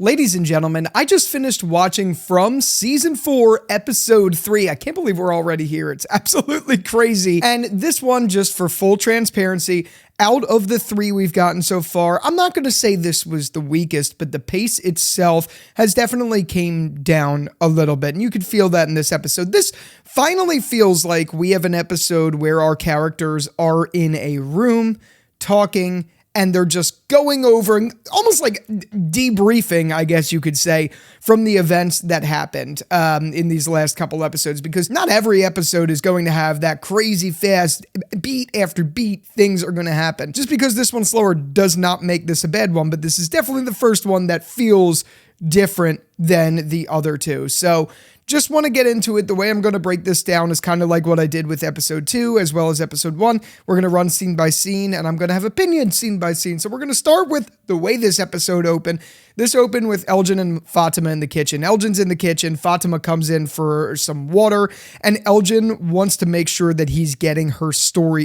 Ladies and gentlemen, I just finished watching from season 4, episode 3. I can't believe we're already here. It's absolutely crazy. And this one, just for full transparency, out of the 3 we've gotten so far, I'm not going to say this was the weakest, but the pace itself has definitely came down a little bit. And you could feel that in this episode. This finally feels like we have an episode where our characters are in a room talking, and they're just going over and almost like debriefing, I guess you could say, from the events that happened in these last couple episodes, because not every episode is going to have that crazy fast beat after beat things are going to happen. Just because this one's slower does not make this a bad one, but this is definitely the first one that feels different than the other two. So just want to get into it. The way I'm going to break this down is kind of like what I did with episode 2 as well as episode 1. We're going to run scene by scene, and I'm going to have opinions scene by scene. So we're going to start with the way this episode opened. This opened with Elgin and Fatima in the kitchen. Elgin's in the kitchen. Fatima comes in for some water, and Elgin wants to make sure that he's getting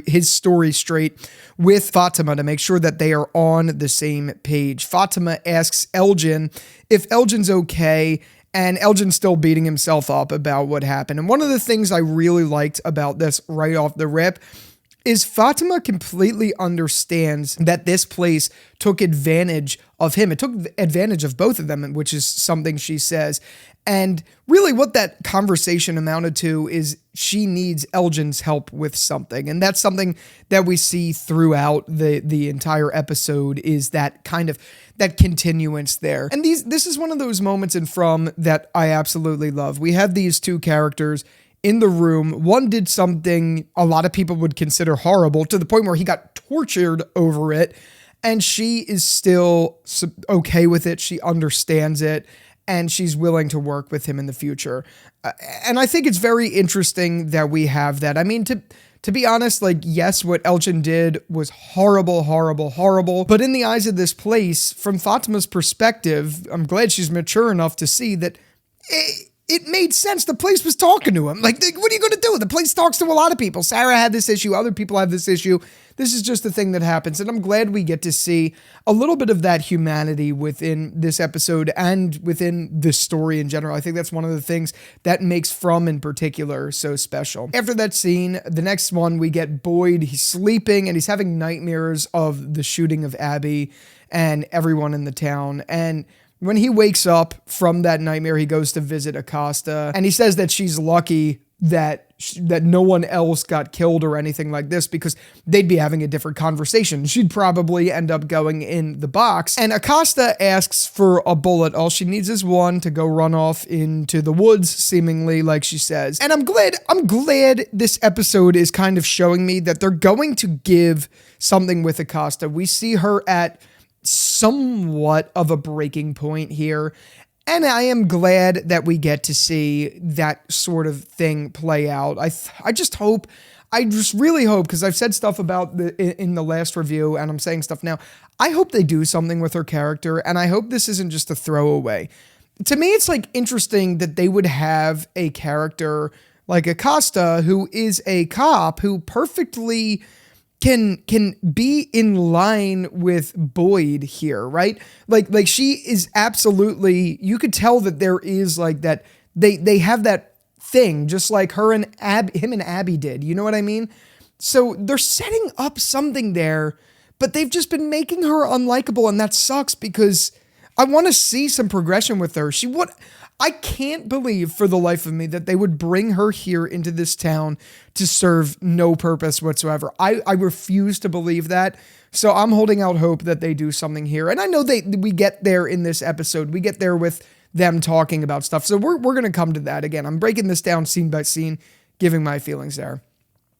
his story straight with Fatima to make sure that they are on the same page. Fatima asks Elgin if Elgin's okay, and Elgin's still beating himself up about what happened. And one of the things I really liked about this right off the rip is Fatima completely understands that this place took advantage of him. It took advantage of both of them, which is something she says. And really what that conversation amounted to is she needs Elgin's help with something. And that's something that we see throughout the entire episode, is that kind of that continuance there. And this is one of those moments in From that I absolutely love. We have these two characters in the room. One did something a lot of people would consider horrible, to the point where he got tortured over it, and she is still okay with it. She understands it, and she's willing to work with him in the future. And I think it's very interesting that we have that. I mean, to be honest, like, yes, what Elgin did was horrible, horrible, horrible. But in the eyes of this place, from Fatima's perspective, I'm glad she's mature enough to see that it made sense. The place was talking to him. Like, what are you going to do? The place talks to a lot of people. Sarah had this issue. Other people have this issue. This is just the thing that happens. And I'm glad we get to see a little bit of that humanity within this episode and within this story in general. I think that's one of the things that makes From in particular so special. After that scene, the next one, we get Boyd. He's sleeping and he's having nightmares of the shooting of Abby and everyone in the town. And when he wakes up from that nightmare, he goes to visit Acosta, and he says that she's lucky that no one else got killed or anything like this, because they'd be having a different conversation. She'd probably end up going in the box. And Acosta asks for a bullet. All she needs is one to go run off into the woods, seemingly, like she says. And I'm glad this episode is kind of showing me that they're going to give something with Acosta. We see her at somewhat of a breaking point here, and I am glad that we get to see that sort of thing play out. I just really hope, because I've said stuff about in the last review, and I'm saying stuff now, I hope they do something with her character, and I hope this isn't just a throwaway. To me, it's like interesting that they would have a character like Acosta, who is a cop, who perfectly can be in line with Boyd here, right? Like she is absolutely, you could tell that there is like that, they have that thing, just like him and Abby did, you know what I mean? So they're setting up something there, but they've just been making her unlikable, and that sucks, because I want to see some progression with her. I can't believe for the life of me that they would bring her here into this town to serve no purpose whatsoever. I refuse to believe that. So I'm holding out hope that they do something here. And I know we get there in this episode. We get there with them talking about stuff. So we're going to come to that again. I'm breaking this down scene by scene, giving my feelings there.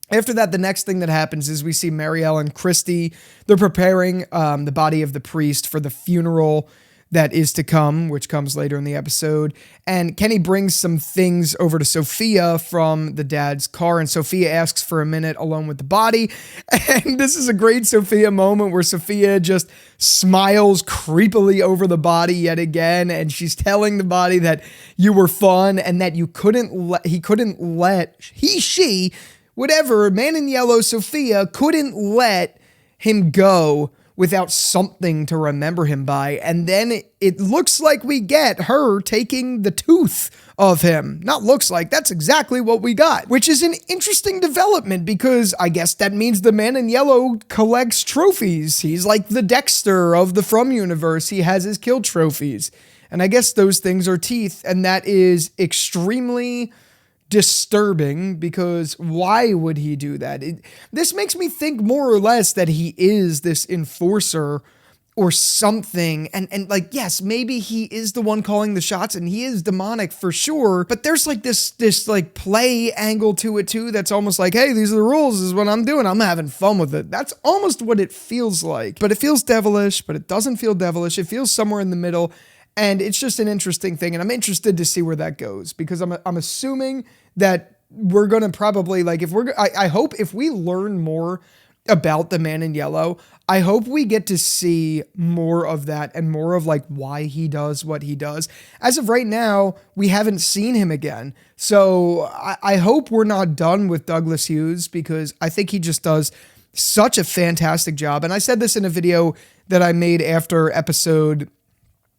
After that, the next thing that happens is we see Marielle and Christy. They're preparing the body of the priest for the funeral that is to come, which comes later in the episode. And Kenny brings some things over to Sophia from the dad's car, and Sophia asks for a minute alone with the body. And this is a great Sophia moment where Sophia just smiles creepily over the body yet again, and she's telling the body that you were fun and that whatever, man in yellow, Sophia couldn't let him go without something to remember him by. And then it looks like we get her taking the tooth of him. Not looks like, that's exactly what we got, which is an interesting development because I guess that means the man in yellow collects trophies. He's like the Dexter of the From universe. He has his kill trophies. And I guess those things are teeth, and that is extremely disturbing because why would he do that? This makes me think more or less that he is this enforcer or something. And like, yes, maybe he is the one calling the shots and he is demonic for sure. But there's like this like play angle to it too. That's almost like, hey, these are the rules. This is what I'm doing. I'm having fun with it. That's almost what it feels like. But it feels devilish, but it doesn't feel devilish. It feels somewhere in the middle. And it's just an interesting thing. And I'm interested to see where that goes because I'm assuming that we're going to probably like, I hope if we learn more about the man in yellow, I hope we get to see more of that and more of like why he does what he does. As of right now, we haven't seen him again. So I hope we're not done with Douglas Hughes because I think he just does such a fantastic job. And I said this in a video that I made after episode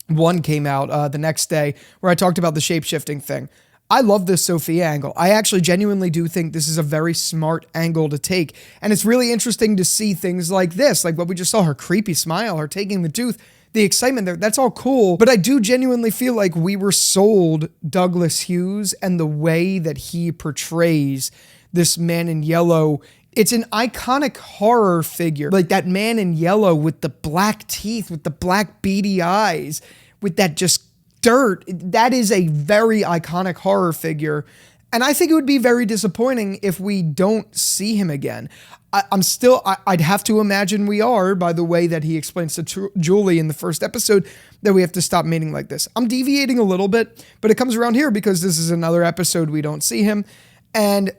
1 came out the next day where I talked about the shape-shifting thing. I love this Sophia angle. I actually genuinely do think this is a very smart angle to take. And it's really interesting to see things like this, like what we just saw, her creepy smile, her taking the tooth, the excitement there. That's all cool. But I do genuinely feel like we were sold Douglas Hughes and the way that he portrays this man in yellow. It's an iconic horror figure, like that man in yellow with the black teeth, with the black beady eyes, with that just dirt. That is a very iconic horror figure. And I think it would be very disappointing if we don't see him again. I'd have to imagine we are by the way that he explains to Julie in the first episode that we have to stop mating like this. I'm deviating a little bit, but it comes around here because this is another episode we don't see him. And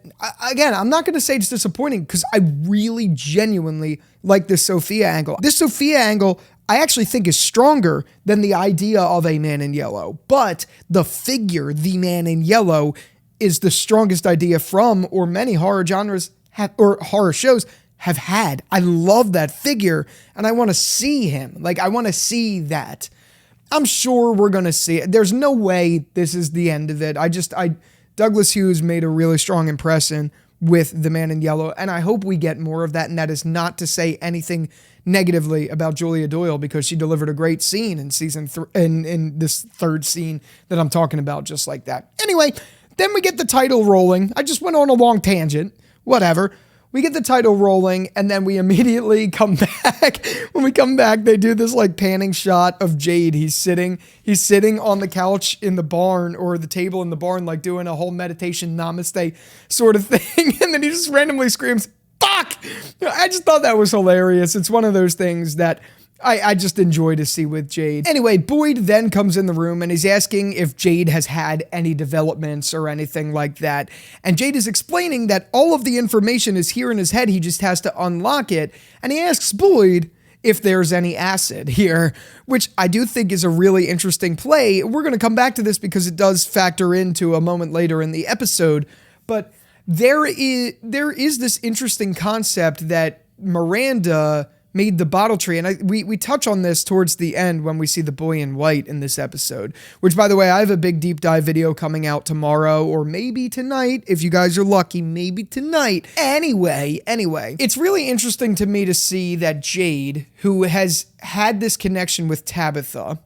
again, I'm not going to say it's disappointing because I really genuinely like this Sophia angle. This Sophia angle, I actually think is stronger than the idea of a man in yellow. But the figure, the man in yellow, is the strongest idea from, or many horror genres or horror shows have had. I love that figure and I want to see him. Like, I want to see that. I'm sure we're going to see it. There's no way this is the end of it. Douglas Hughes made a really strong impression with the man in yellow, and I hope we get more of that, and that is not to say anything negatively about Julia Doyle because she delivered a great scene in season 3, in this third scene that I'm talking about, just like that. Anyway, then we get the title rolling. I just went on a long tangent, whatever. We get the title rolling, and then we immediately come back. When we come back, they do this like panning shot of Jade. He's sitting on the couch in the barn or the table in the barn, like doing a whole meditation namaste sort of thing. And then he just randomly screams, "Fuck!" I just thought that was hilarious. It's one of those things that I just enjoy to see with Jade. Anyway, Boyd then comes in the room and he's asking if Jade has had any developments or anything like that. And Jade is explaining that all of the information is here in his head. He just has to unlock it. And he asks Boyd if there's any acid here, which I do think is a really interesting play. We're going to come back to this because it does factor into a moment later in the episode. But there is this interesting concept that Miranda made the bottle tree. And we touch on this towards the end when we see the boy in white in this episode, which, by the way, I have a big deep dive video coming out tomorrow or maybe tonight. If you guys are lucky, maybe tonight. Anyway, it's really interesting to me to see that Jade, who has had this connection with Tabitha,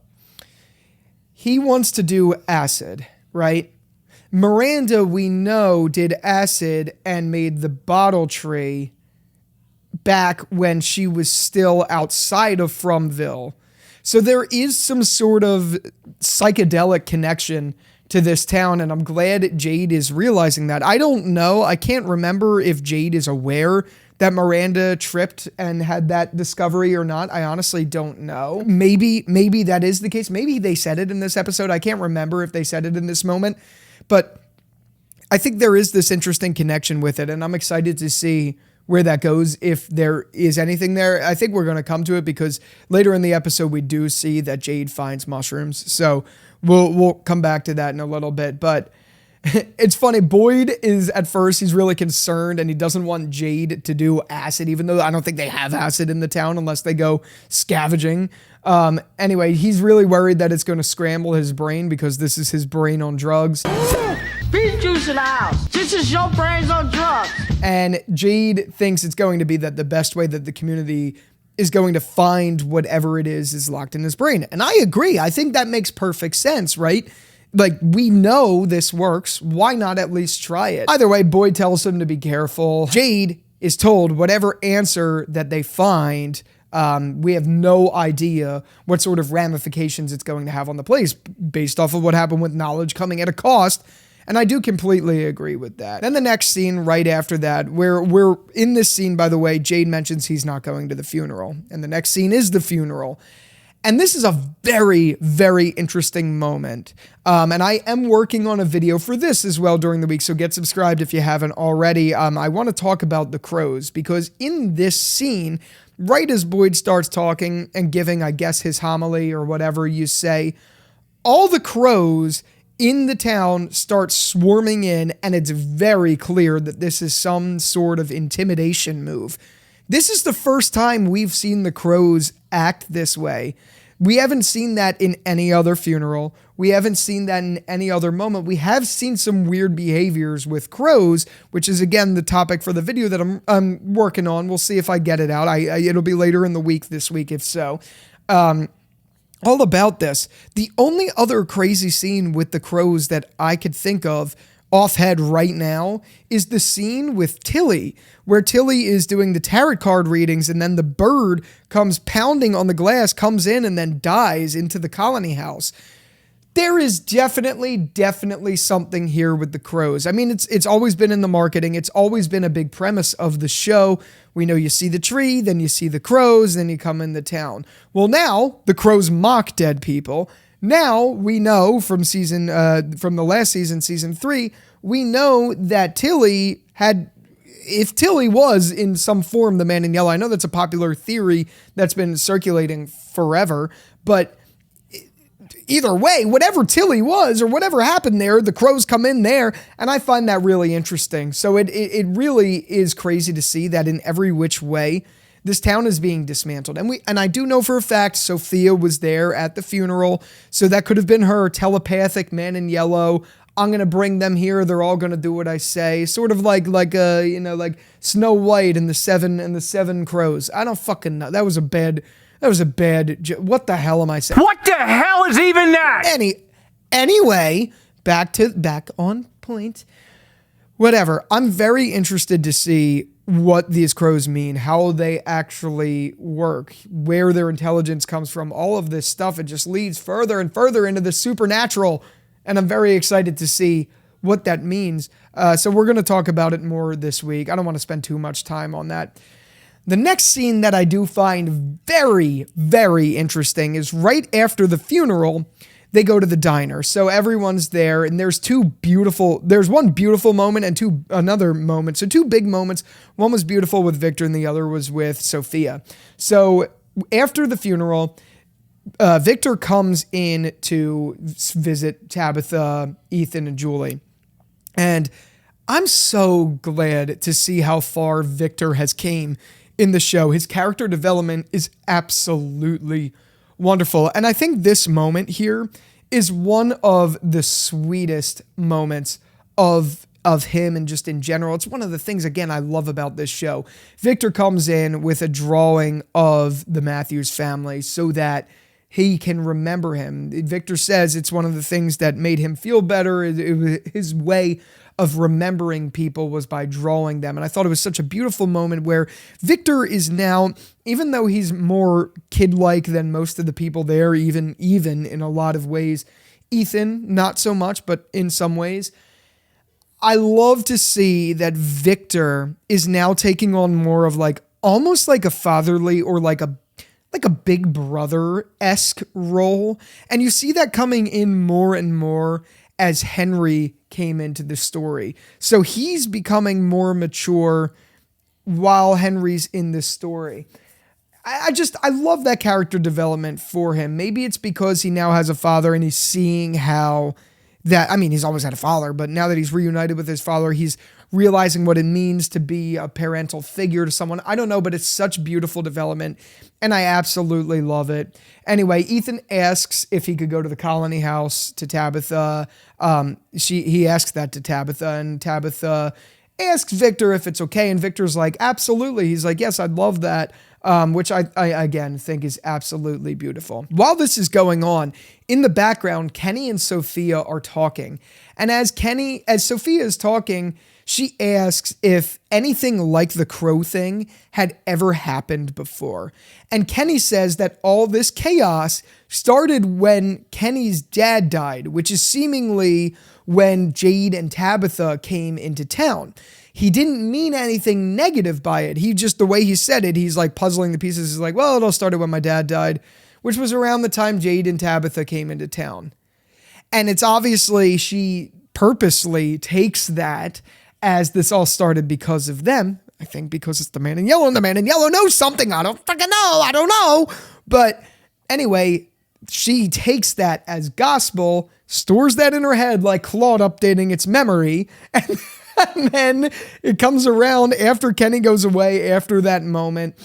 he wants to do acid, right? Miranda, we know, did acid and made the bottle tree back when she was still outside of Fromville. So there is some sort of psychedelic connection to this town, and I'm glad Jade is realizing that. I don't know. I can't remember if Jade is aware that Miranda tripped and had that discovery or not. I honestly don't know. Maybe that is the case. Maybe they said it in this episode. I can't remember if they said it in this moment, but I think there is this interesting connection with it, and I'm excited to see where that goes, if there is anything there. I think we're going to come to it because later in the episode, we do see that Jade finds mushrooms. So we'll come back to that in a little bit. But It's funny, Boyd is at first, he's really concerned and he doesn't want Jade to do acid, even though I don't think they have acid in the town unless they go scavenging. Anyway, he's really worried that it's going to scramble his brain because this is his brain on drugs. Beef juice in the house. This is your brains on drugs. And Jade thinks it's going to be that the best way that the community is going to find whatever it is locked in his brain. And I agree. I think that makes perfect sense, right? Like, we know this works. Why not at least try it? Either way, Boyd tells him to be careful. Jade is told whatever answer that they find, we have no idea what sort of ramifications it's going to have on the place based off of what happened with knowledge coming at a cost. And I do completely agree with that. Then the next scene right after that, where we're in this scene, by the way, Jade mentions he's not going to the funeral. And the next scene is the funeral. And this is a very, very interesting moment. And I am working on a video for this as well during the week, so get subscribed if you haven't already. I want to talk about the crows, because in this scene, right as Boyd starts talking and giving, I guess, his homily or whatever you say, all the crows in the town start swarming in, and it's very clear that this is some sort of intimidation move. This is the first time we've seen the crows act this way. We haven't seen that in any other funeral. We haven't seen that in any other moment. We have seen some weird behaviors with crows, which is, again, the topic for the video that I'm working on. We'll see if I get it out. It'll be later in the week this week, if so. All about this. The only other crazy scene with the crows that I could think of off head right now is the scene with Tilly, where Tilly is doing the tarot card readings and then the bird comes pounding on the glass, comes in and then dies into the colony house. There is definitely something here with the crows. I mean, it's always been in the marketing. It's always been a big premise of the show. We know you see the tree, then you see the crows, then you come in the town. Well, now the crows mock dead people. Now we know from the last season, season 3, we know that Tilly if Tilly was in some form the man in yellow. I know that's a popular theory that's been circulating forever, but either way, whatever Tilly was or whatever happened there, the crows come in there, and I find that really interesting. So it really is crazy to see that in every which way this town is being dismantled. And I do know for a fact Sophia was there at the funeral, so that could have been her telepathic man in yellow. I'm going to bring them here. They're all going to do what I say. Sort of like Snow White and the seven crows. I don't fucking know. That was a bad what the hell am I saying? What the hell is even that? Anyway, back on point. Whatever. I'm very interested to see what these crows mean, how they actually work, where their intelligence comes from, all of this stuff. It just leads further and further into the supernatural, and I'm very excited to see what that means. So we're going to talk about it more this week. I don't want to spend too much time on that. The next scene that I do find very, very interesting is right after the funeral, they go to the diner. So everyone's there, and there's one beautiful moment and another moment. So 2 big moments. One was beautiful with Victor and the other was with Sophia. So after the funeral, Victor comes in to visit Tabitha, Ethan, and Julie. And I'm so glad to see how far Victor has came in the show. His character development is absolutely wonderful. And I think this moment here is one of the sweetest moments of him and just in general. It's one of the things, again, I love about this show. Victor comes in with a drawing of the Matthews family so that he can remember him. Victor says it's one of the things that made him feel better. His way of remembering people was by drawing them. And I thought it was such a beautiful moment where Victor is now, even though he's more kid-like than most of the people there, even in a lot of ways, Ethan, not so much, but in some ways, I love to see that Victor is now taking on more of almost like a fatherly or like a big brother-esque role. And you see that coming in more and more as Henry came into the story. So he's becoming more mature while Henry's in this story. I love that character development for him. Maybe it's because he now has a father and he's seeing how that, I mean, he's always had a father, but now that he's reunited with his father, he's realizing what it means to be a parental figure to someone. I don't know, but it's such beautiful development, and I absolutely love it. Anyway, Ethan asks if he could go to the colony house to Tabitha. He asks that to Tabitha, and Tabitha asks Victor if it's okay, and Victor's like, absolutely. He's like, yes, I'd love that. Which I again think is absolutely beautiful. While this is going on, in the background, Kenny and Sophia are talking. And as Sophia is talking, she asks if anything like the crow thing had ever happened before. And Kenny says that all this chaos started when Kenny's dad died, which is seemingly when Jade and Tabitha came into town. He didn't mean anything negative by it. He just, the way he said it, he's like puzzling the pieces. He's like, well, it all started when my dad died, which was around the time Jade and Tabitha came into town. And it's obviously she purposely takes that as this all started because of them. I think because it's the man in yellow, and the man in yellow knows something. I don't fucking know. I don't know. But anyway, she takes that as gospel, stores that in her head like Claude updating its memory, and then it comes around after Kenny goes away, after that moment.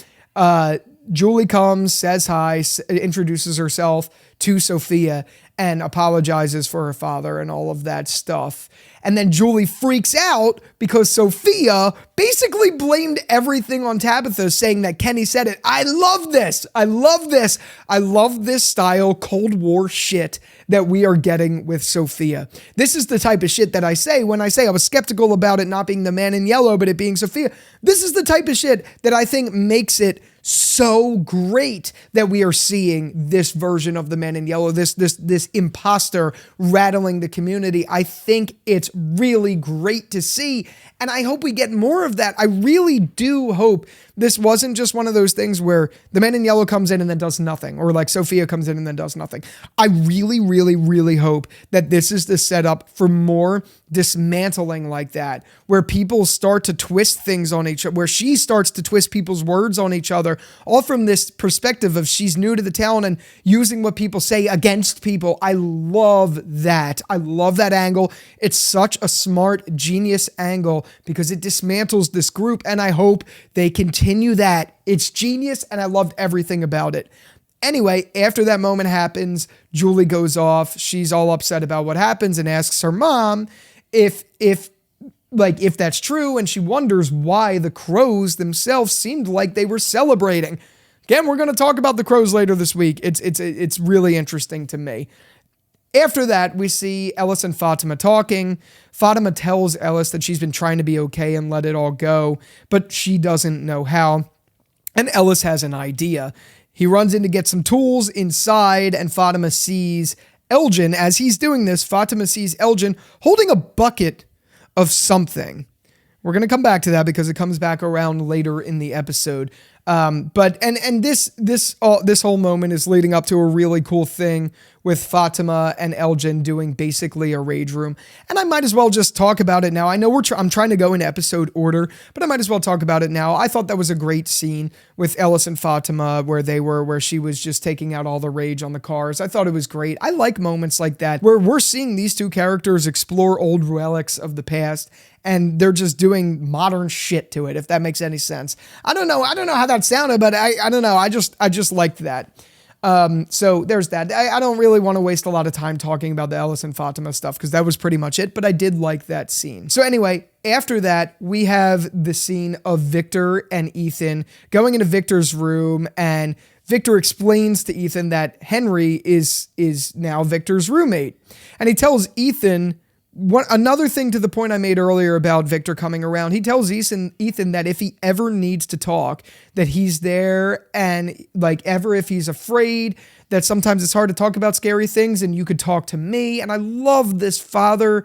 Julie comes, says hi, introduces herself to Sophia, and apologizes for her father and all of that stuff. And then Julie freaks out because Sophia basically blamed everything on Tabitha, saying that Kenny said it. I love this. I love this. I love this style Cold War shit that we are getting with Sophia. This is the type of shit that I say when I say I was skeptical about it not being the man in yellow, but it being Sophia. This is the type of shit that I think makes it so great that we are seeing this version of the man in yellow, this imposter rattling the community. I think it's really great to see, and I hope we get more of that. I really do hope this wasn't just one of those things where the man in yellow comes in and then does nothing, or like Sophia comes in and then does nothing. I really, really, really hope that this is the setup for more dismantling like that, where people start to twist things on each other, where she starts to twist people's words on each other, all from this perspective of she's new to the town and using what people say against people. I love that. I love that angle. It's such a smart, genius angle because it dismantles this group, and I hope they continue that. It's genius, and I loved everything about it. Anyway, after that moment happens, Julie goes off. She's all upset about what happens and asks her mom if that's true, and she wonders why the crows themselves seemed like they were celebrating. Again, we're going to talk about the crows later this week. It's really interesting to me. After that, we see Ellis and Fatima talking. Fatima tells Ellis that she's been trying to be okay and let it all go, but she doesn't know how. And Ellis has an idea. He runs in to get some tools inside, and Fatima sees Elgin. As he's doing this, Fatima sees Elgin holding a bucket of something. We're going to come back to that because it comes back around later in the episode. But this whole moment is leading up to a really cool thing with Fatima and Elgin doing basically a rage room. And I might as well just talk about it now. I know I'm trying to go in episode order, but I might as well talk about it now. I thought that was a great scene with Ellis and Fatima where she was just taking out all the rage on the cars. I thought it was great. I like moments like that where we're seeing these two characters explore old relics of the past, and they're just doing modern shit to it, if that makes any sense. I don't know how that sounded, but I don't know. I just liked that. So there's that. I don't really want to waste a lot of time talking about the Ellis and Fatima stuff because that was pretty much it, but I did like that scene. So anyway, after that, we have the scene of Victor and Ethan going into Victor's room, and Victor explains to Ethan that Henry is now Victor's roommate. And he tells Ethan another thing to the point I made earlier about Victor coming around. He tells Ethan that if he ever needs to talk, that he's there, and if he's afraid, that sometimes it's hard to talk about scary things and you could talk to me. And I love this father-son,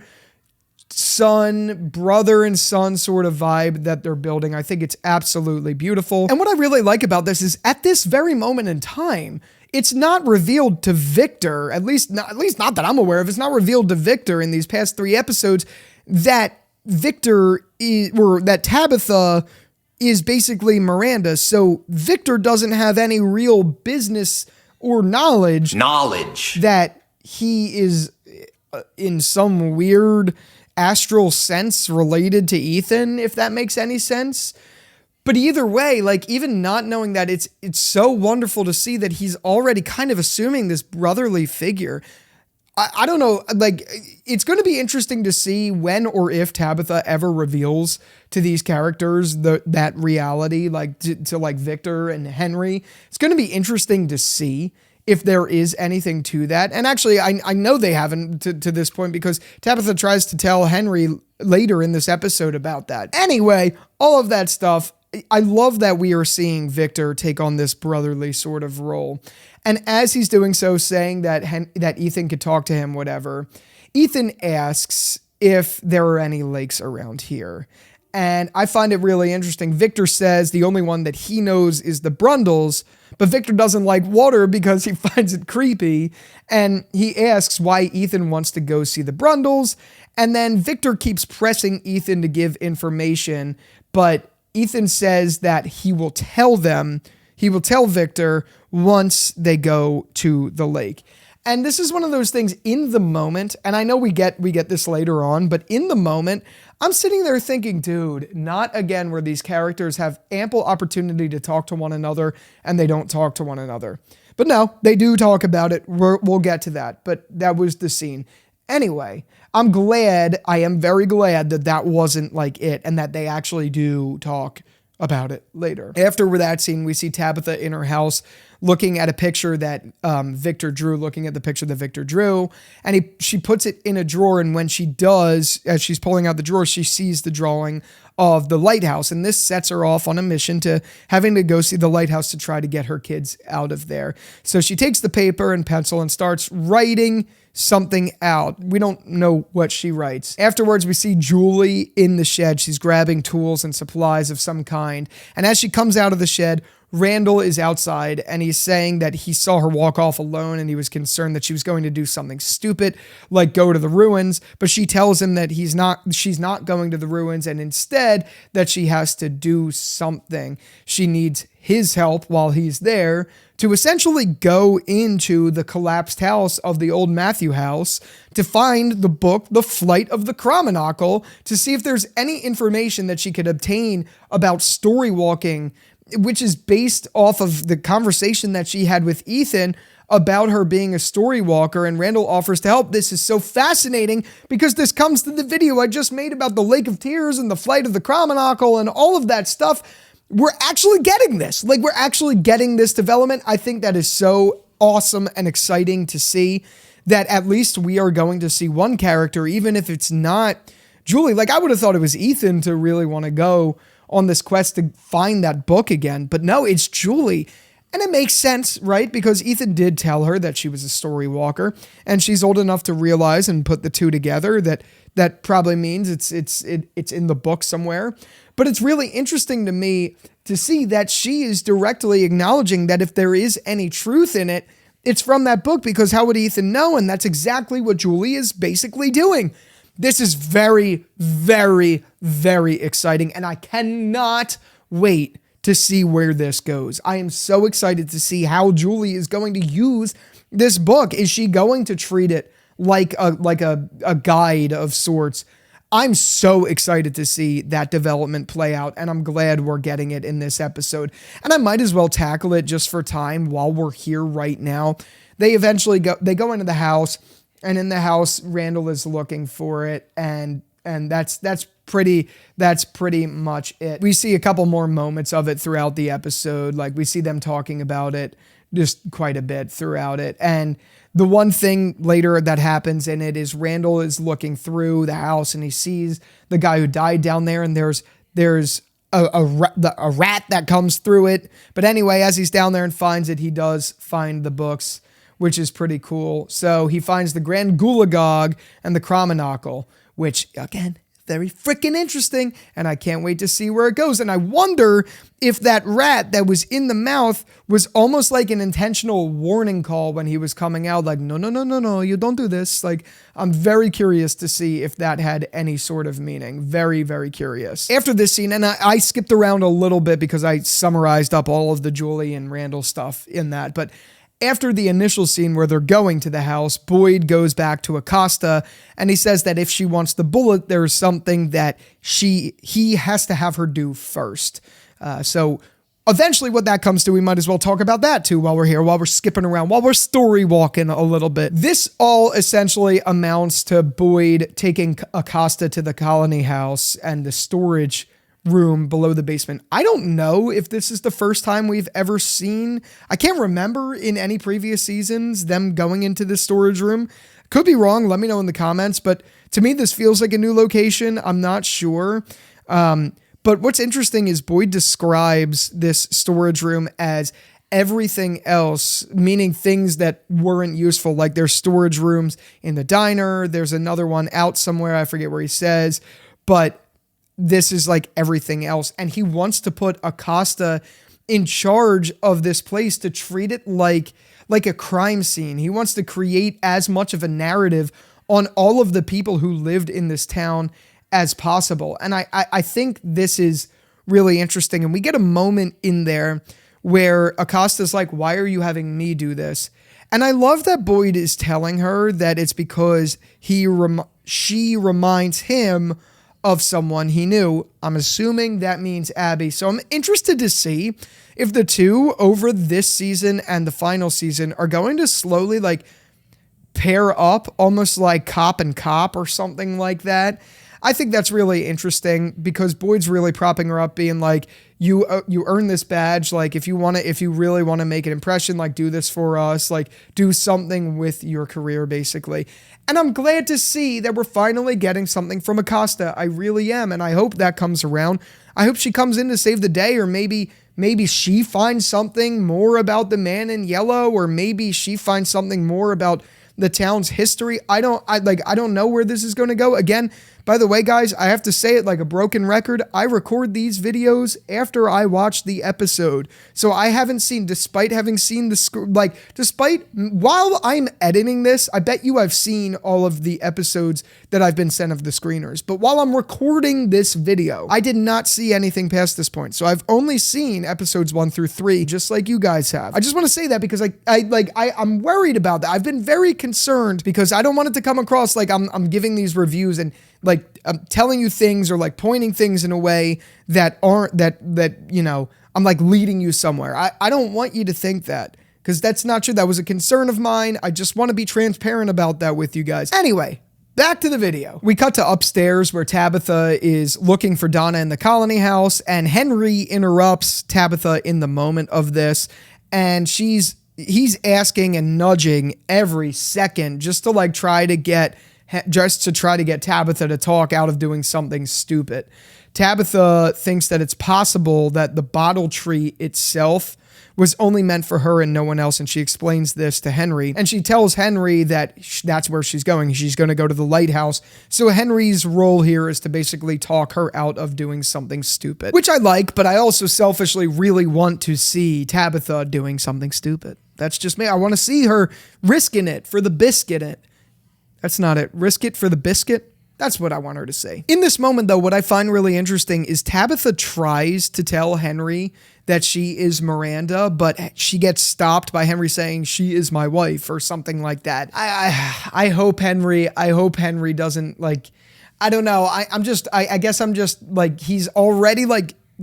brother and son sort of vibe that they're building. I think it's absolutely beautiful. And what I really like about this is at this very moment in time, it's not revealed to Victor, at least not that I'm aware of. It's not revealed to Victor in these past 3 episodes that that Tabitha is basically Miranda. So Victor doesn't have any real business or knowledge that he is in some weird astral sense related to Ethan, if that makes any sense. But either way, like, even not knowing that, it's so wonderful to see that he's already kind of assuming this brotherly figure. I don't know, like, it's going to be interesting to see when or if Tabitha ever reveals to these characters that reality, like to like Victor and Henry. It's going to be interesting to see if there is anything to that. And actually, I know they haven't to this point, because Tabitha tries to tell Henry later in this episode about that. Anyway, all of that stuff. I love that we are seeing Victor take on this brotherly sort of role. And as he's doing so, saying that that Ethan could talk to him, whatever, Ethan asks if there are any lakes around here. And I find it really interesting. Victor says the only one that he knows is the Brundles, but Victor doesn't like water because he finds it creepy. And he asks why Ethan wants to go see the Brundles. And then Victor keeps pressing Ethan to give information, but Ethan says that he will tell Victor once they go to the lake. And this is one of those things in the moment, and I know we get this later on, but in the moment, I'm sitting there thinking, dude, not again where these characters have ample opportunity to talk to one another and they don't talk to one another. But no, they do talk about it. We'll get to that, but that was the scene. Anyway, I am very glad that wasn't like it, and that they actually do talk about it later. After that scene, we see Tabitha in her house looking at a picture that Victor drew, and she puts it in a drawer, and when she does, as she's pulling out the drawer, she sees the drawing of the lighthouse, and this sets her off on a mission to having to go see the lighthouse to try to get her kids out of there. So she takes the paper and pencil and starts writing something out. We don't know what she writes. Afterwards, we see Julie in the shed. She's grabbing tools and supplies of some kind. And as she comes out of the shed, Randall is outside, and he's saying that he saw her walk off alone, and he was concerned that she was going to do something stupid, like go to the ruins. But she tells him that she's not going to the ruins, and instead that she has to do something. She needs his help while he's there to essentially go into the collapsed house of the old Matthew house to find the book, The Flight of the Crominocle, to see if there's any information that she could obtain about story walking, which is based off of the conversation that she had with Ethan about her being a story walker, and Randall offers to help. This is so fascinating because this comes to the video I just made about the Lake of Tears and the Flight of the Crominocle and all of that stuff. We're actually getting this. Like, we're actually getting this development. I think that is so awesome and exciting to see, that at least we are going to see one character, even if it's not Julie. Like, I would have thought it was Ethan to really want to go on this quest to find that book again. But no, it's Julie. And it makes sense, right? Because Ethan did tell her that she was a story walker, and she's old enough to realize and put the two together that probably means it's in the book somewhere. But it's really interesting to me to see that she is directly acknowledging that if there is any truth in it, it's from that book, because how would Ethan know? And that's exactly what Julie is basically doing. This is very, very, very exciting, and I cannot wait to see where this goes. I am so excited to see how Julie is going to use this book. Is she going to treat it like a guide of sorts? I'm so excited to see that development play out, and I'm glad we're getting it in this episode. And I might as well tackle it just for time while we're here right now. They go into the house, and in the house, Randall is looking for it, and that's pretty much it. We see a couple more moments of it throughout the episode. Like, we see them talking about it just quite a bit throughout it. And the one thing later that happens in it is Randall is looking through the house, and he sees the guy who died down there, and there's a rat that comes through it. But anyway, as he's down there and finds it, he does find the books, which is pretty cool. So he finds the Grand Gulagog and the Crominocle, which, again, very freaking interesting, and I can't wait to see where it goes. And I wonder if that rat that was in the mouth was almost like an intentional warning call when he was coming out, like, no, you don't do this. Like, I'm very curious to see if that had any sort of meaning. Very, very curious. After this scene, and I skipped around a little bit because I summarized up all of the Julie and Randall stuff in that, but after the initial scene where they're going to the house, Boyd goes back to Acosta and he says that if she wants the bullet, there's something that he has to have her do first. So eventually what that comes to, we might as well talk about that too while we're here, while we're skipping around, while we're story walking a little bit. This all essentially amounts to Boyd taking Acosta to the colony house and the storage room below the basement. I don't know if this is the first time we've ever seen, I can't remember in any previous seasons them going into this storage room. Could be wrong. Let me know in the comments, but to me, this feels like a new location. I'm not sure. But what's interesting is Boyd describes this storage room as everything else, meaning things that weren't useful. Like there's storage rooms in the diner. There's another one out somewhere. I forget where he says, but this is like everything else. And he wants to put Acosta in charge of this place to treat it like a crime scene. He wants to create as much of a narrative on all of the people who lived in this town as possible. And I think this is really interesting. And we get a moment in there where Acosta's like, why are you having me do this? And I love that Boyd is telling her that it's because she reminds him of someone he knew. I'm assuming that means Abby. So I'm interested to see if the two over this season and the final season are going to slowly like pair up, almost like cop and cop or something like that. I think that's really interesting because Boyd's really propping her up, being like, you earn this badge. Like if you really want to make an impression, like do this for us, like do something with your career basically. And I'm glad to see that we're finally getting something from Acosta. I really am. And I hope that comes around. I hope she comes in to save the day, or maybe she finds something more about the man in yellow, or maybe she finds something more about the town's history. I don't know where this is going to go. Again, by the way, guys, I have to say it like a broken record. I record these videos after I watch the episode. So I haven't seen, despite having seen while I'm editing this, I bet you I've seen all of the episodes that I've been sent of the screeners. But while I'm recording this video, I did not see anything past this point. So I've only seen episodes 1 through 3, just like you guys have. I just want to say that because I'm worried about that. I've been very concerned because I don't want it to come across like I'm giving these reviews and like I'm telling you things or like pointing things in a way that aren't that you know, I'm like leading you somewhere. I don't want you to think that, because that's not true. That was a concern of mine. I just want to be transparent about that with you guys. Anyway, back to the video. We cut to upstairs where Tabitha is looking for Donna in the colony house, and Henry interrupts Tabitha in the moment of this, and he's asking and nudging every second just to try to get Tabitha to talk out of doing something stupid. Tabitha thinks that it's possible that the bottle tree itself was only meant for her and no one else, and she explains this to Henry, and she tells Henry that that's where she's going. She's going to go to the lighthouse. So Henry's role here is to basically talk her out of doing something stupid, which I like, but I also selfishly really want to see Tabitha doing something stupid. That's just me. I want to see her risking it for the biscuit. That's not it. Risk it for the biscuit. That's what I want her to say. In this moment, though, what I find really interesting is Tabitha tries to tell Henry that she is Miranda, but she gets stopped by Henry saying she is my wife or something like that. I hope Henry doesn't I don't know. I guess I'm just he's already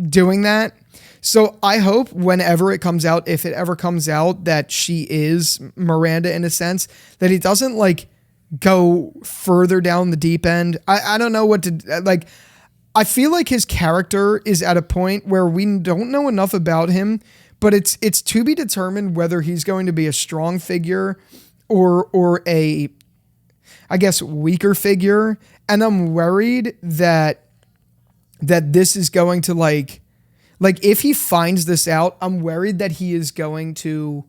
doing that. So I hope whenever it comes out, if it ever comes out that she is Miranda in a sense, that he doesn't go further down the deep end. I don't know what to I feel like his character is at a point where we don't know enough about him, but it's to be determined whether he's going to be a strong figure or a, I guess, weaker figure. And I'm worried that this is going to if he finds this out, I'm worried that he is going to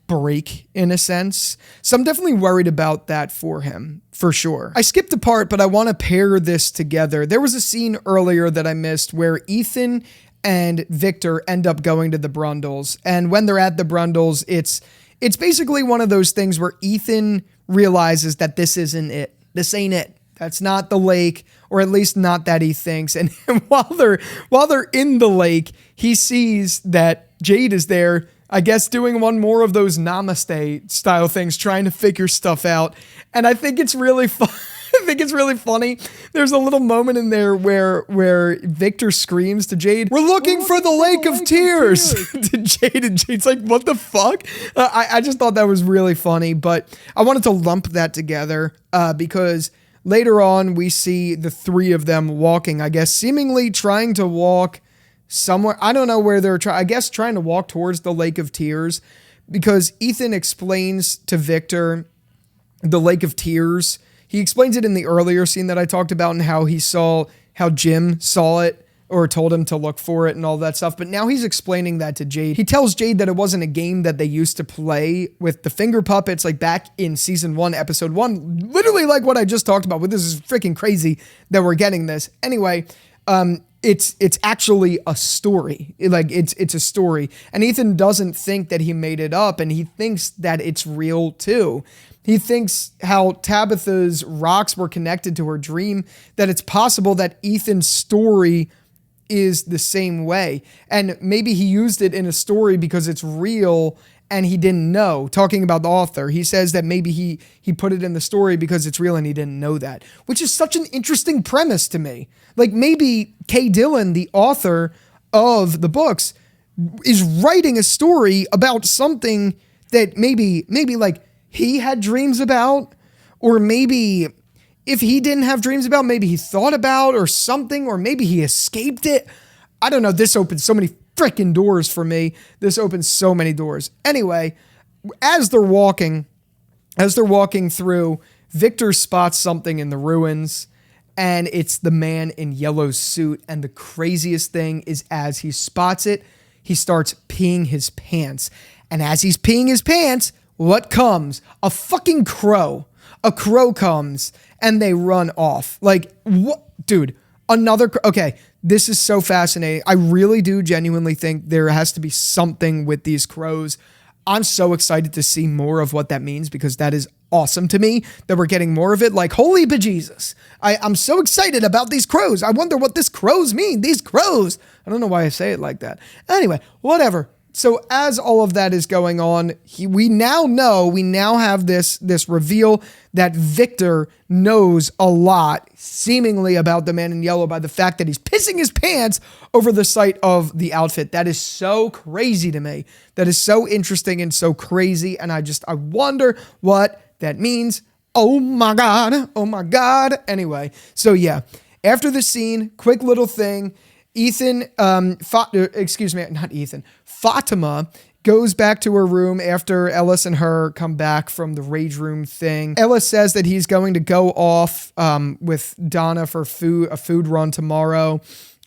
break in a sense. So I'm definitely worried about that for him, for sure. I skipped a part, but I want to pair this together. There was a scene earlier that I missed where Ethan and Victor end up going to the Brundles. And when they're at the Brundles, it's basically one of those things where Ethan realizes that this isn't it. This ain't it. That's not the lake, or at least not that he thinks. And while they're in the lake, he sees that Jade is there. I guess doing one more of those namaste style things, trying to figure stuff out. And I think it's really fun. I think it's really funny. There's a little moment in there where Victor screams to Jade, "We're looking for the Lake of Tears." To Jade, and Jade's like, "What the fuck?" I just thought that was really funny, but I wanted to lump that together because later on we see the three of them walking, I guess, seemingly trying to walk somewhere. I don't know where they're I guess trying to walk towards the Lake of Tears, because Ethan explains to Victor the Lake of Tears. He explains it in the earlier scene that I talked about, and how Jim saw it or told him to look for it and all that stuff. But now he's explaining that to Jade. He tells Jade that it wasn't a game that they used to play with the finger puppets, like back in season 1, episode 1, literally like what I just talked about. This is freaking crazy that we're getting this. Anyway, it's actually a story. It's a story. And Ethan doesn't think that he made it up, and he thinks that it's real too. He thinks how Tabitha's rocks were connected to her dream, that it's possible that Ethan's story is the same way. And maybe he used it in a story because it's real and he didn't know. Talking about the author, he says that maybe he put it in the story because it's real and he didn't know that, which is such an interesting premise to me. Like, maybe Kay Dillon, the author of the books, is writing a story about something that maybe like he had dreams about, or maybe if he didn't have dreams about, maybe he thought about or something, or maybe he escaped it. I don't know. This opens so many freaking doors for me. This opens so many doors. Anyway, as they're walking through, Victor spots something in the ruins, and it's the man in yellow suit. And the craziest thing is, as he spots it, he starts peeing his pants. And as he's peeing his pants, what comes? A fucking crow. A crow comes and they run off. Like, what? Dude, okay, this is so fascinating. I really do genuinely think there has to be something with these crows. I'm so excited to see more of what that means, because that is awesome to me that we're getting more of it. Like, holy bejesus. I'm so excited about these crows. I wonder what these crows mean. These crows. I don't know why I say it like that. Anyway, whatever. So as all of that is going on, we now have this reveal that Victor knows a lot, seemingly, about the man in yellow by the fact that he's pissing his pants over the sight of the outfit. That is so crazy to me. That is so interesting and so crazy. And I wonder what that means. Oh my God. Oh my God. Anyway, so yeah, after the scene, quick little thing. Fatima goes back to her room after Ellis and her come back from the rage room thing. Ellis says that he's going to go off with Donna for a food run tomorrow.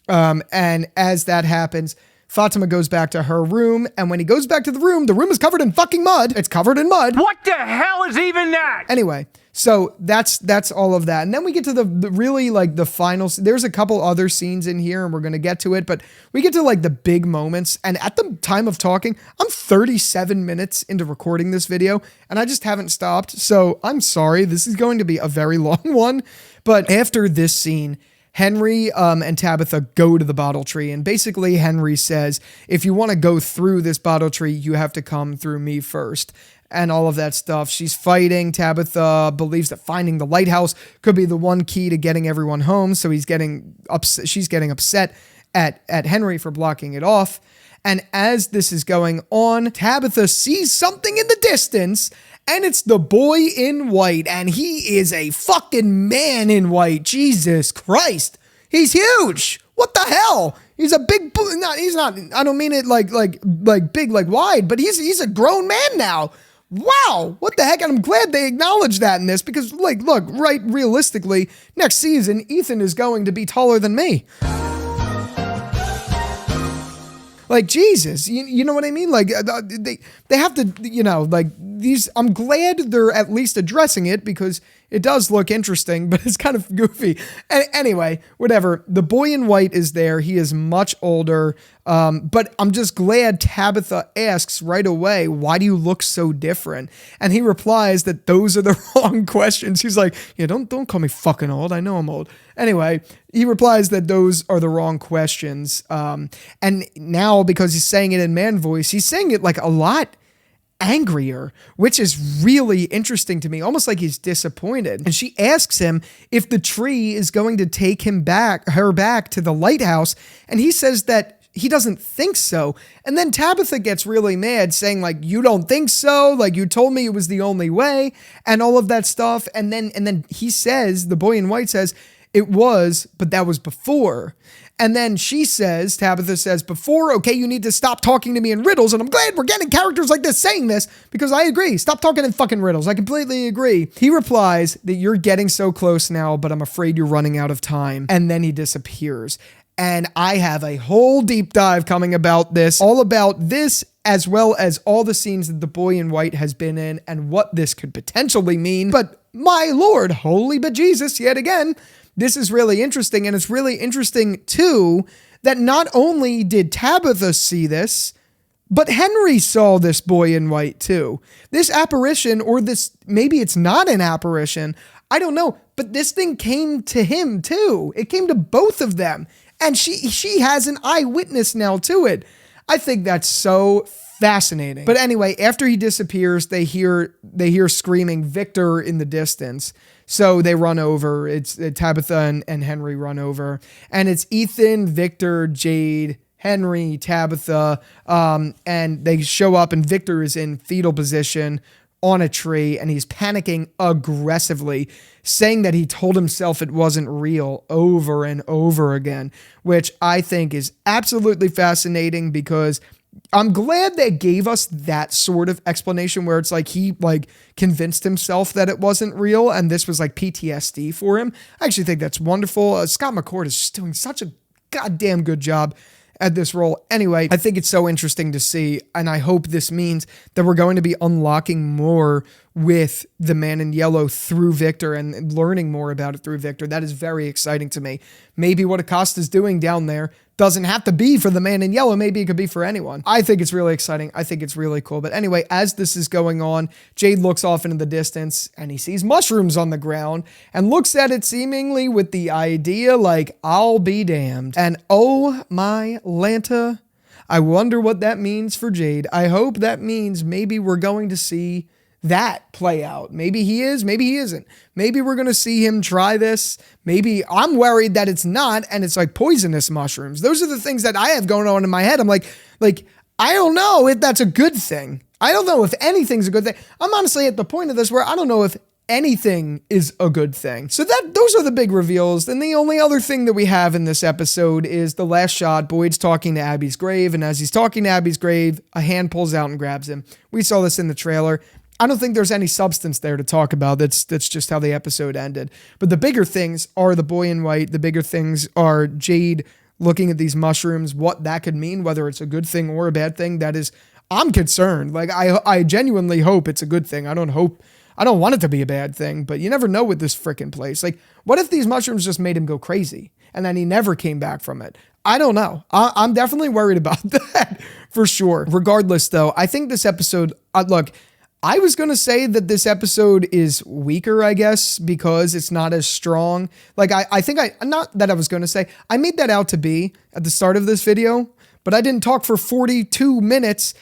And as that happens, Fatima goes back to her room, and when he goes back to the room is covered in fucking mud. It's covered in mud. What the hell is even that? Anyway, so that's all of that. And then we get to the really, like, the final. There's a couple other scenes in here, and we're going to get to it, but we get to, like, the big moments. And at the time of talking, I'm 37 minutes into recording this video, and I just haven't stopped. So I'm sorry. This is going to be a very long one. But after this scene, Henry and Tabitha go to the bottle tree, and basically Henry says, if you want to go through this bottle tree, you have to come through me first, and all of that stuff. She's fighting. Tabitha believes that finding the lighthouse could be the one key to getting everyone home, so she's getting upset at Henry for blocking it off. And as this is going on, Tabitha sees something in the distance, and it's the boy in white, and he is a fucking man in white. Jesus Christ. He's huge. What the hell? He's a big, he's not, I don't mean it like big, like wide, but he's a grown man now. Wow. What the heck? And I'm glad they acknowledged that in this, because, like, look, right, realistically, next season, Ethan is going to be taller than me. Like, Jesus, you know what I mean? Like, they have to, like, these, I'm glad they're at least addressing it, because it does look interesting, but it's kind of goofy. Anyway, whatever. The boy in white is there. He is much older. But I'm just glad Tabitha asks right away, why do you look so different? And he replies that those are the wrong questions. He's like, yeah, don't call me fucking old. I know I'm old. Anyway, he replies that those are the wrong questions. And now, because he's saying it in man voice, he's saying it like a lot angrier, which is really interesting to me, almost like he's disappointed. And she asks him if the tree is going to take her back to the lighthouse. And he says that he doesn't think so. And then Tabitha gets really mad, saying like, you don't think so? Like, you told me it was the only way and all of that stuff. And then he says, the boy in white says, it was, but that was before. And then she says, Tabitha says, before, okay, you need to stop talking to me in riddles. And I'm glad we're getting characters like this saying this, because I agree. Stop talking in fucking riddles. I completely agree. He replies that you're getting so close now, but I'm afraid you're running out of time. And then he disappears. And I have a whole deep dive coming about this, all about this, as well as all the scenes that the boy in white has been in and what this could potentially mean. But my Lord, holy bejesus, yet again, this is really interesting. And it's really interesting too, that not only did Tabitha see this, but Henry saw this boy in white too. This apparition, or this, maybe it's not an apparition, I don't know, but this thing came to him too. It came to both of them. And she has an eyewitness now to it. I think that's so fascinating. But anyway, after he disappears, they hear screaming Victor in the distance. So they run over. It's Tabitha and Henry run over. And it's Ethan, Victor, Jade, Henry, Tabitha. And they show up, and Victor is in fetal position on a tree, and he's panicking aggressively, saying that he told himself it wasn't real over and over again, which I think is absolutely fascinating, because I'm glad they gave us that sort of explanation where it's like he like convinced himself that it wasn't real and this was like PTSD for him. I actually think that's wonderful. Scott McCord is just doing such a goddamn good job at this role. Anyway, I think it's so interesting to see, and I hope this means that we're going to be unlocking more with the man in yellow through Victor and learning more about it through Victor. That is very exciting to me. Maybe what Acosta's doing down there doesn't have to be for the man in yellow. Maybe it could be for anyone. I think it's really exciting. I think it's really cool. But anyway, as this is going on, Jade looks off into the distance and he sees mushrooms on the ground and looks at it seemingly with the idea like, I'll be damned. And oh my Lanta, I wonder what that means for Jade. I hope that means maybe we're going to see that play out. Maybe he is, maybe he isn't. Maybe we're going to see him try this. Maybe I'm worried that it's not, and it's like poisonous mushrooms. Those are the things that I have going on in my head. I'm like, I don't know if that's a good thing. I don't know if anything's a good thing. I'm honestly at the point of this where I don't know if anything is a good thing. So those are the big reveals. Then the only other thing that we have in this episode is the last shot. Boyd's talking to Abby's grave, and as he's talking to Abby's grave, a hand pulls out and grabs him. We saw this in the trailer. I don't think there's any substance there to talk about. That's just how the episode ended. But the bigger things are the boy in white. The bigger things are Jade looking at these mushrooms, what that could mean, whether it's a good thing or a bad thing. That is, I'm concerned. Like, I genuinely hope it's a good thing. I don't want it to be a bad thing, but you never know with this freaking place. Like, what if these mushrooms just made him go crazy and then he never came back from it? I don't know. I'm definitely worried about that for sure. Regardless, though, I think this episode, look, I was going to say that this episode is weaker, I guess, because it's not as strong. Like, I think not that I was going to say, I made that out to be at the start of this video, but I didn't talk for 42 minutes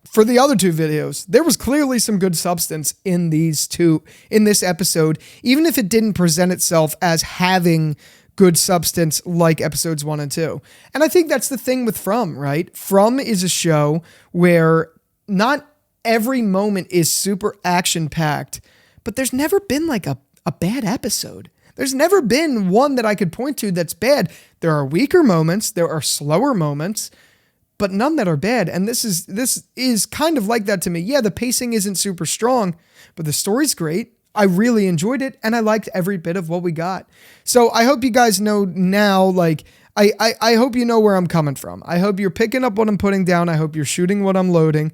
for the other two videos. There was clearly some good substance in this episode, even if it didn't present itself as having good substance like episodes 1 and 2. And I think that's the thing with From, right? From is a show where not every moment is super action-packed, but there's never been like a bad episode. There's never been one that I could point to that's bad. There are weaker moments, there are slower moments, but none that are bad. And this is kind of like that to me. Yeah, the pacing isn't super strong, but the story's great. I really enjoyed it, and I liked every bit of what we got. So I hope you guys know now, like, I hope you know where I'm coming from. I hope you're picking up what I'm putting down. I hope you're shooting what I'm loading.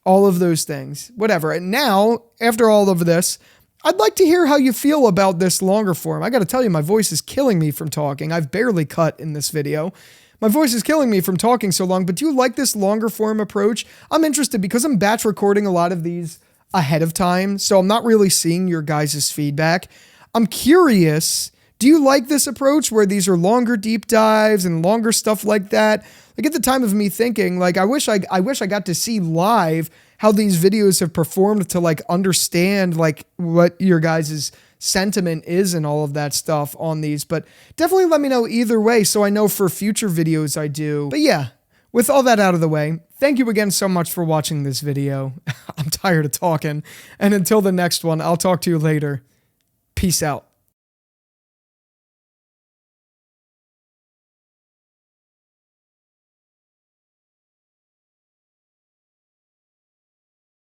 All of those things, whatever. And now, after all of this, I'd like to hear how you feel about this longer form. I got to tell you, my voice is killing me from talking. I've barely cut in this video. My voice is killing me from talking so long, but do you like this longer form approach? I'm interested because I'm batch recording a lot of these ahead of time, so I'm not really seeing your guys' feedback. I'm curious, do you like this approach where these are longer deep dives and longer stuff like that? Like at the time of me thinking, like I wish I got to see live how these videos have performed to like understand like what your guys' sentiment is and all of that stuff on these, but definitely let me know either way so I know for future videos I do. But yeah, with all that out of the way, thank you again so much for watching this video. I'm tired of talking, and until the next one, I'll talk to you later. Peace out.